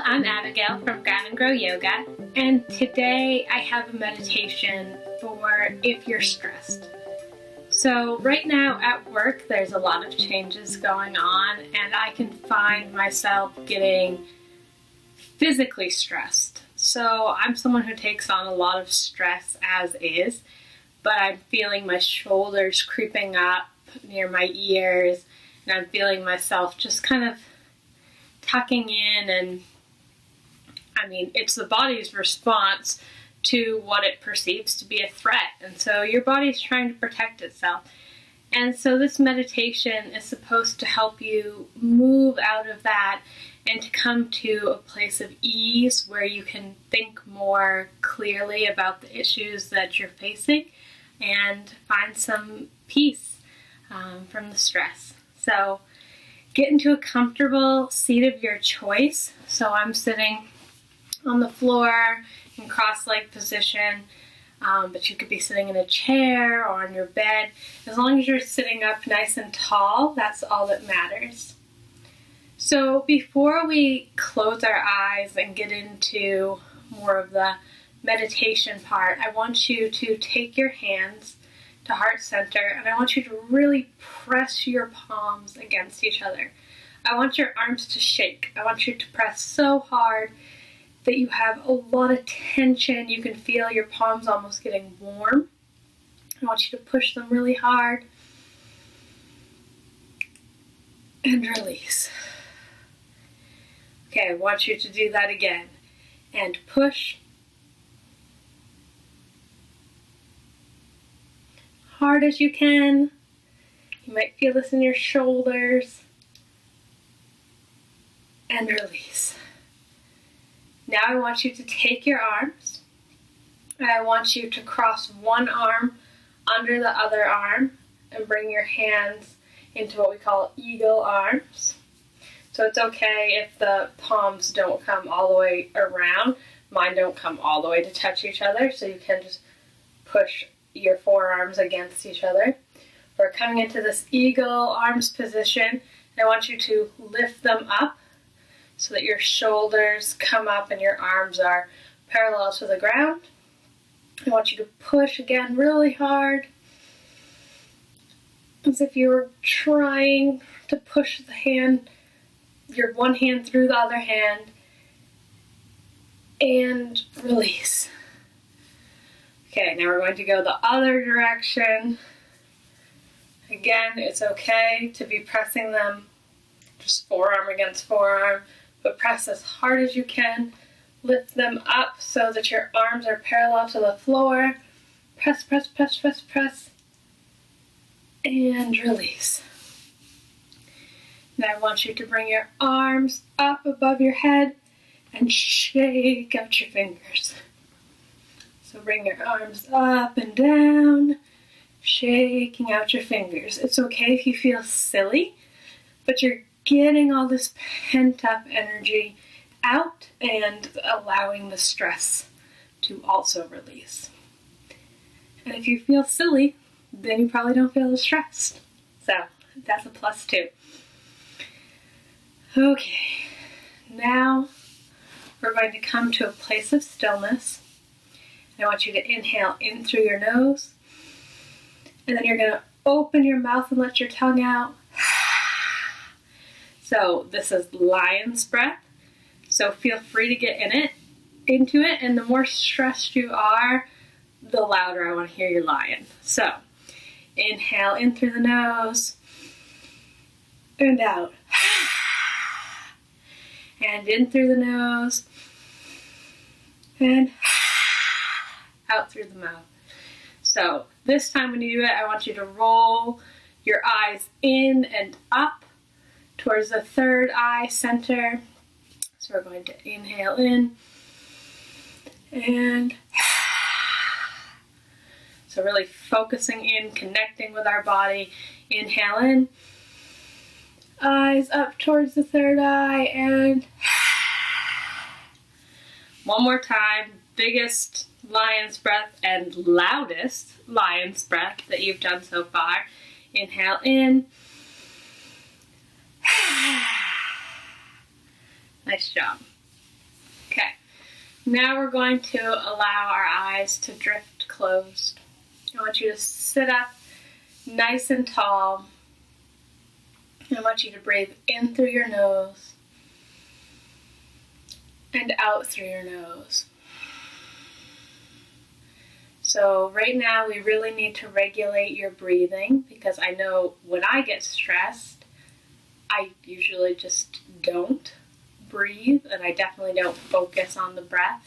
I'm Abigail from Ground and Grow Yoga, and today I have a meditation for if you're stressed. So right now at work there's a lot of changes going on, and I can find myself getting physically stressed. So I'm someone who takes on a lot of stress as is, but I'm feeling my shoulders creeping up near my ears, and I'm feeling myself just kind of tucking in, and it's the body's response to what it perceives to be a threat. And so your body's trying to protect itself. And so this meditation is supposed to help you move out of that and to come to a place of ease where you can think more clearly about the issues that you're facing and find some peace from the stress. So get into a comfortable seat of your choice. So I'm sitting on the floor in cross-leg position, but you could be sitting in a chair or on your bed. As long as you're sitting up nice and tall, that's all that matters. So before we close our eyes and get into more of the meditation part, I want you to take your hands to heart center, and I want you to really press your palms against each other. I want your arms to shake. I want you to press so hard that you have a lot of tension. You can feel your palms almost getting warm. I want you to push them really hard and release. Okay, I want you to do that again. And push hard as you can. You might feel this in your shoulders. And release. Now I want you to take your arms, and I want you to cross one arm under the other arm and bring your hands into what we call eagle arms. So it's okay if the palms don't come all the way around. Mine don't come all the way to touch each other, so you can just push your forearms against each other. We're coming into this eagle arms position, and I want you to lift them up so that your shoulders come up and your arms are parallel to the ground. I want you to push again really hard, as if you were trying to push your one hand through the other hand, and release. Okay, now we're going to go the other direction. Again, it's okay to be pressing them just forearm against forearm, but press as hard as you can. Lift them up so that your arms are parallel to the floor. Press, press, press, press, press. And release. Now I want you to bring your arms up above your head and shake out your fingers. So bring your arms up and down, shaking out your fingers. It's okay if you feel silly, but you're getting all this pent-up energy out and allowing the stress to also release. And if you feel silly, then you probably don't feel as stressed. So that's a plus too. Okay, now we're going to come to a place of stillness. I want you to inhale in through your nose, and then you're going to open your mouth and let your tongue out. So this is lion's breath. So feel free to get into it, and the more stressed you are, the louder I want to hear your lion. So inhale in through the nose and out. And in through the nose and out through the mouth. So this time when you do it, I want you to roll your eyes in and up towards the third eye center. So we're going to inhale in and so really focusing in, connecting with our body. Inhale in, eyes up towards the third eye, and one more time, biggest lion's breath and loudest lion's breath that you've done so far. Inhale in. Nice job. Now we're going to allow our eyes to drift closed. I want you to sit up nice and tall. I want you to breathe in through your nose and out through your nose. So right now we really need to regulate your breathing, because I know when I get stressed, I usually just don't breathe, and I definitely don't focus on the breath.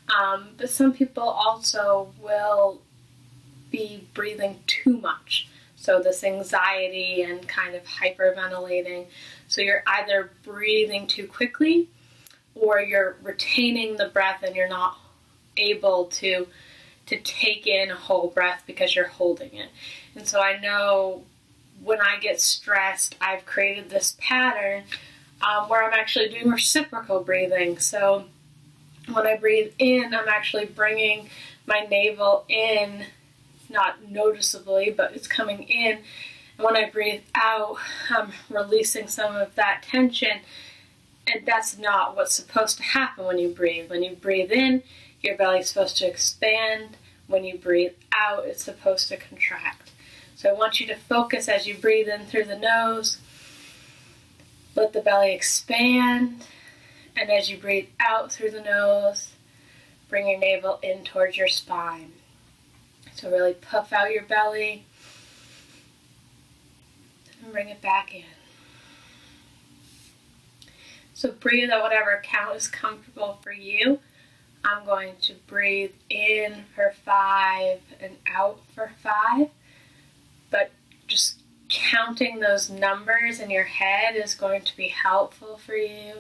But some people also will be breathing too much. So this anxiety and kind of hyperventilating. So you're either breathing too quickly, or you're retaining the breath and you're not able to take in a whole breath because you're holding it. And so I know when I get stressed, I've created this pattern where I'm actually doing reciprocal breathing. So when I breathe in, I'm actually bringing my navel in, not noticeably, but it's coming in. And when I breathe out, I'm releasing some of that tension. And that's not what's supposed to happen when you breathe. When you breathe in, your belly's supposed to expand. When you breathe out, it's supposed to contract. So I want you to focus as you breathe in through the nose. Let the belly expand. And as you breathe out through the nose, bring your navel in towards your spine. So really puff out your belly and bring it back in. So breathe at whatever count is comfortable for you. I'm going to breathe in for 5 and out for 5. But just counting those numbers in your head is going to be helpful for you.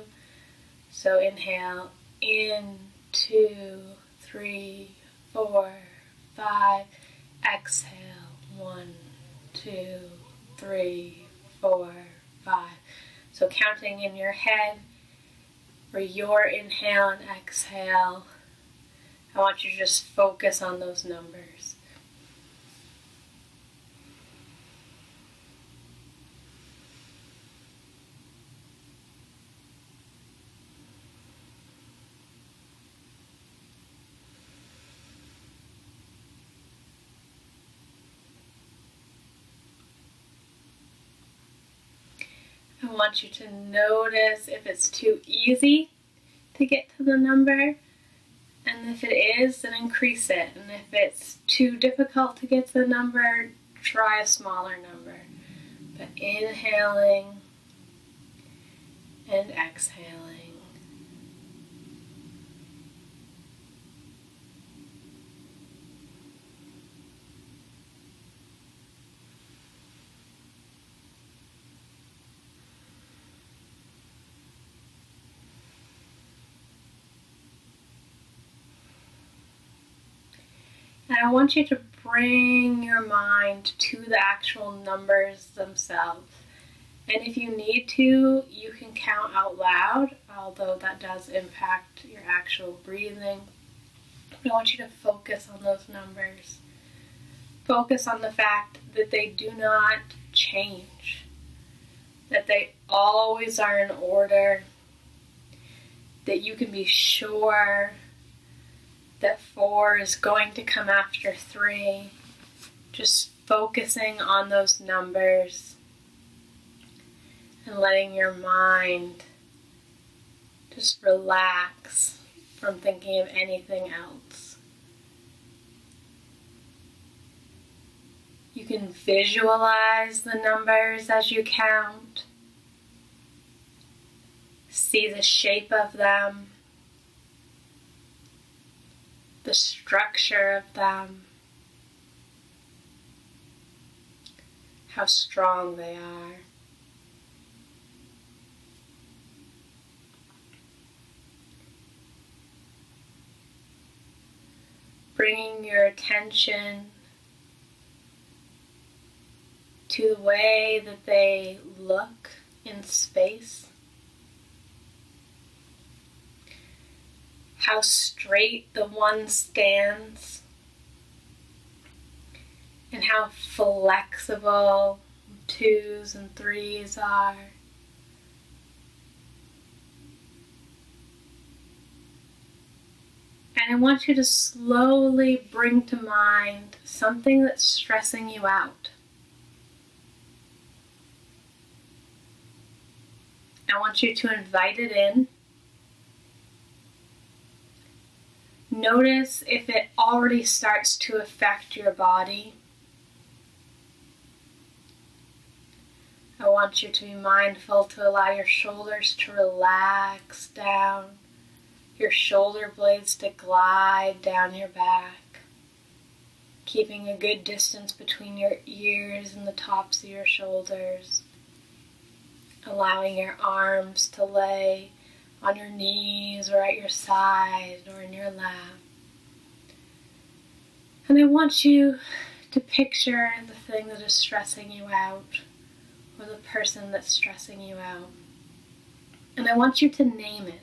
So inhale, in, 2, 3, 4, 5. Exhale, 1, 2, 3, 4, 5. So counting in your head for your inhale and exhale, I want you to just focus on those numbers. I want you to notice if it's too easy to get to the number, and if it is, then increase it. And if it's too difficult to get to the number, try a smaller number. But inhaling and exhaling. And I want you to bring your mind to the actual numbers themselves. And if you need to, you can count out loud, although that does impact your actual breathing. But I want you to focus on those numbers. Focus on the fact that they do not change, that they always are in order, that you can be sure that 4 is going to come after 3. Just focusing on those numbers and letting your mind just relax from thinking of anything else. You can visualize the numbers as you count. See the shape of them, the structure of them, how strong they are. Bringing your attention to the way that they look in space. How straight the 1 stands, and how flexible 2s and 3s are. And I want you to slowly bring to mind something that's stressing you out. I want you to invite it in. Notice if it already starts to affect your body. I want you to be mindful to allow your shoulders to relax down, your shoulder blades to glide down your back, keeping a good distance between your ears and the tops of your shoulders, allowing your arms to lay on your knees or at your side or in your lap. And I want you to picture the thing that is stressing you out, or the person that's stressing you out. And I want you to name it.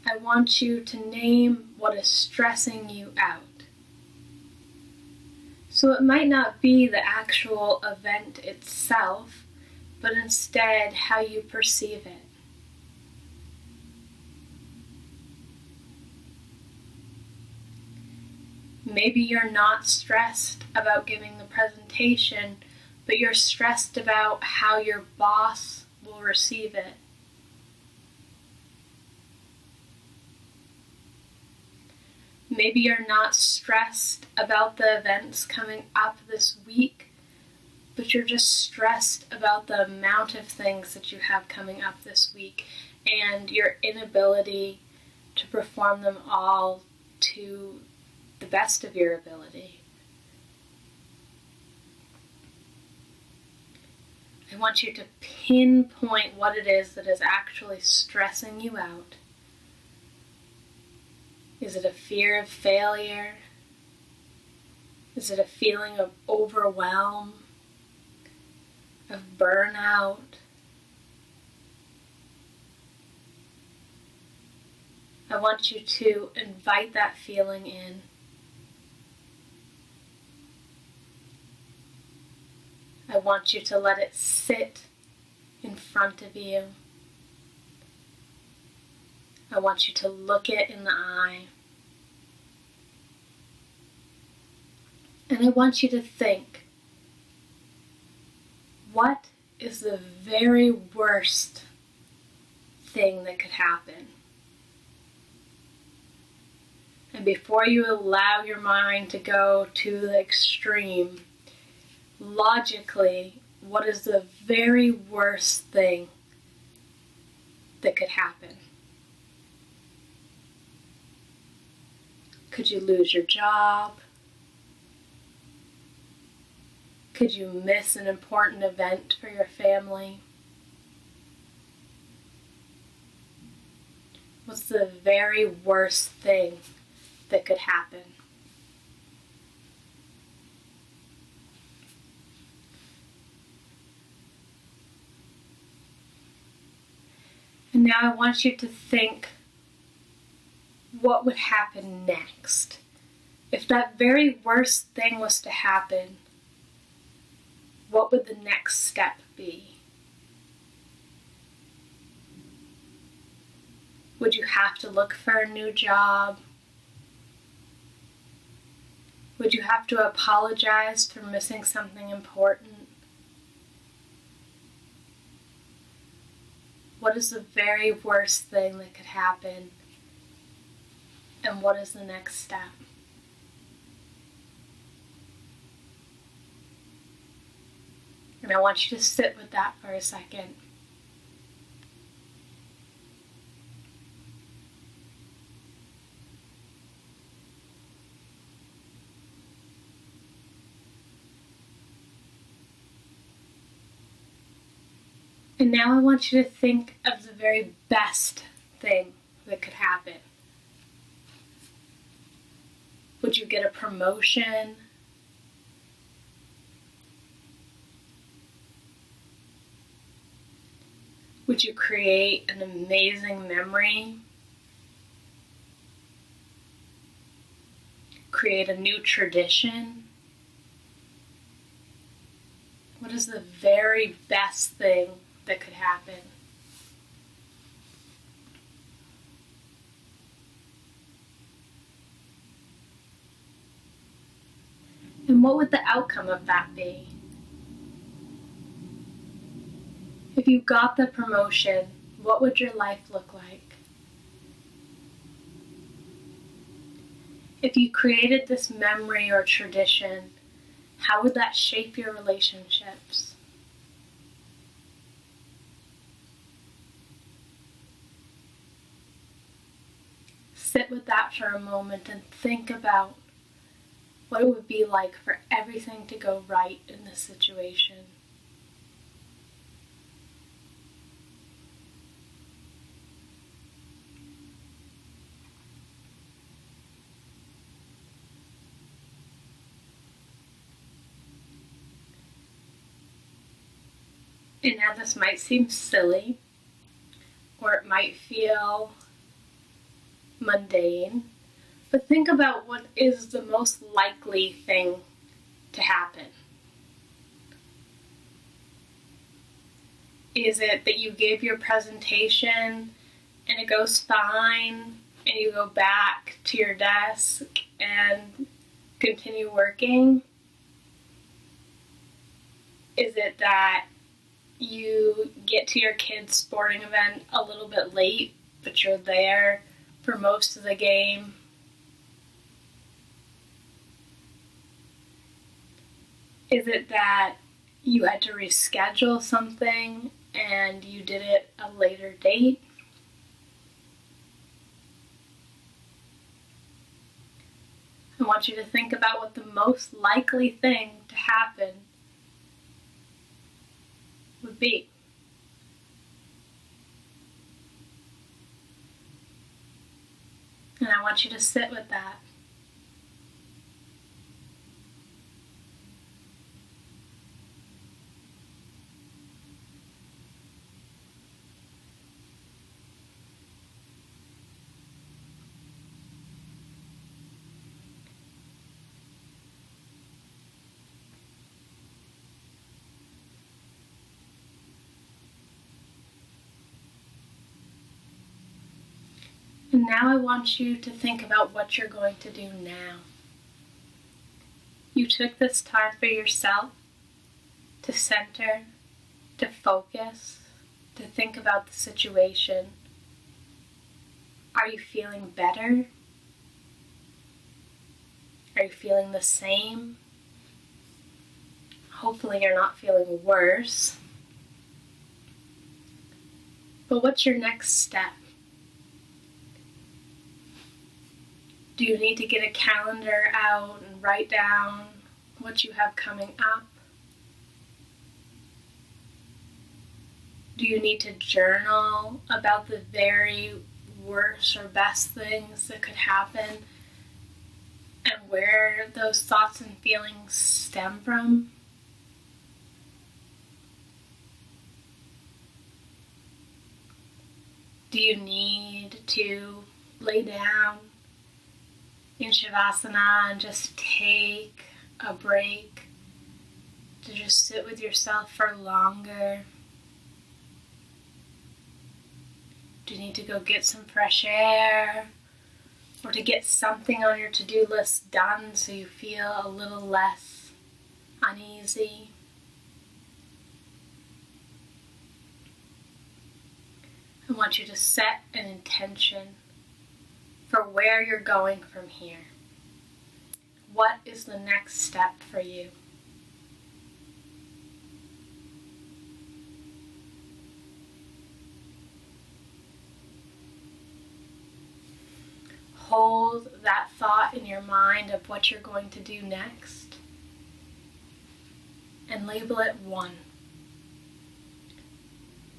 I want you to name what is stressing you out. So it might not be the actual event itself, but instead how you perceive it. Maybe you're not stressed about giving the presentation, but you're stressed about how your boss will receive it. Maybe you're not stressed about the events coming up this week, but you're just stressed about the amount of things that you have coming up this week and your inability to perform them all to the best of your ability. I want you to pinpoint what it is that is actually stressing you out. Is it a fear of failure? Is it a feeling of overwhelm, of burnout? I want you to invite that feeling in. I want you to let it sit in front of you. I want you to look it in the eye. And I want you to think, what is the very worst thing that could happen? And before you allow your mind to go to the extreme, logically, what is the very worst thing that could happen? Could you lose your job? Could you miss an important event for your family? What's the very worst thing that could happen? And now I want you to think, what would happen next? If that very worst thing was to happen, what would the next step be? Would you have to look for a new job? Would you have to apologize for missing something important? What is the very worst thing that could happen? And what is the next step? And I want you to sit with that for a second. And now I want you to think of the very best thing that could happen. Would you get a promotion? Would you create an amazing memory? Create a new tradition? What is the very best thing that could happen? And what would the outcome of that be? If you got the promotion, what would your life look like? If you created this memory or tradition, how would that shape your relationships? Sit with that for a moment and think about what it would be like for everything to go right in this situation. And now this might seem silly, or it might feel mundane, but think about what is the most likely thing to happen. Is it that you give your presentation and it goes fine and you go back to your desk and continue working? Is it that you get to your kid's sporting event a little bit late, but you're there for most of the game? Is it that you had to reschedule something and you did it a later date? I want you to think about what the most likely thing to happen would be. And I want you to sit with that. And now I want you to think about what you're going to do now. You took this time for yourself to center, to focus, to think about the situation. Are you feeling better? Are you feeling the same? Hopefully you're not feeling worse. But what's your next step? Do you need to get a calendar out and write down what you have coming up? Do you need to journal about the very worst or best things that could happen and where those thoughts and feelings stem from? Do you need to lay down in Shavasana and just take a break, to just sit with yourself for longer? Do you need to go get some fresh air, or to get something on your to-do list done so you feel a little less uneasy? I want you to set an intention for where you're going from here. What is the next step for you? Hold that thought in your mind of what you're going to do next and label it 1.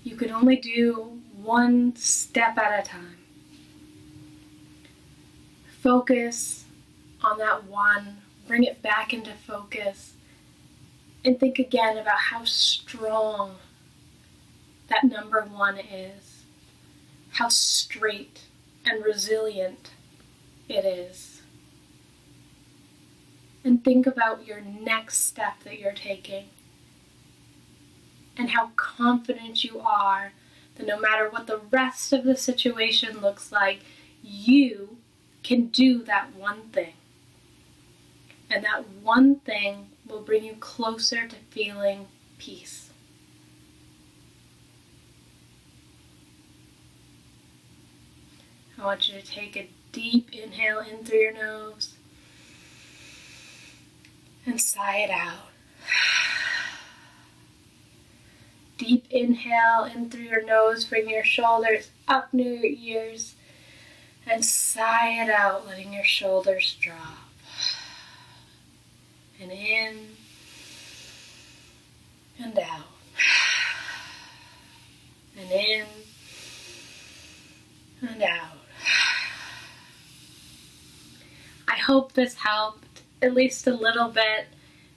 You can only do one step at a time. Focus on that 1, bring it back into focus, and think again about how strong that number 1 is, how straight and resilient it is. And think about your next step that you're taking and how confident you are that no matter what the rest of the situation looks like, you can do that one thing. And that one thing will bring you closer to feeling peace. I want you to take a deep inhale in through your nose and sigh it out. Deep inhale in through your nose, bring your shoulders up near your ears, and sigh it out, letting your shoulders drop. And in and out. And in and out. I hope this helped, at least a little bit,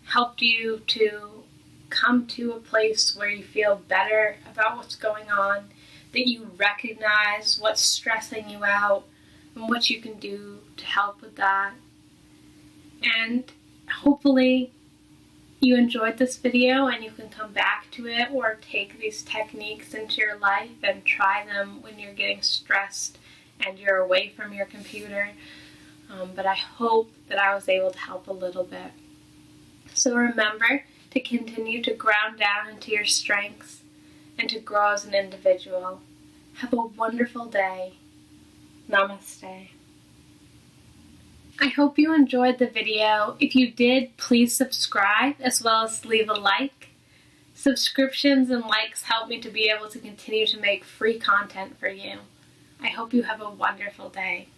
helped you to come to a place where you feel better about what's going on, that you recognize what's stressing you out and what you can do to help with that. And hopefully you enjoyed this video and you can come back to it or take these techniques into your life and try them when you're getting stressed and you're away from your computer. But I hope that I was able to help a little bit. So remember to continue to ground down into your strengths and to grow as an individual. Have a wonderful day. Namaste. I hope you enjoyed the video. If you did, please subscribe as well as leave a like. Subscriptions and likes help me to be able to continue to make free content for you. I hope you have a wonderful day.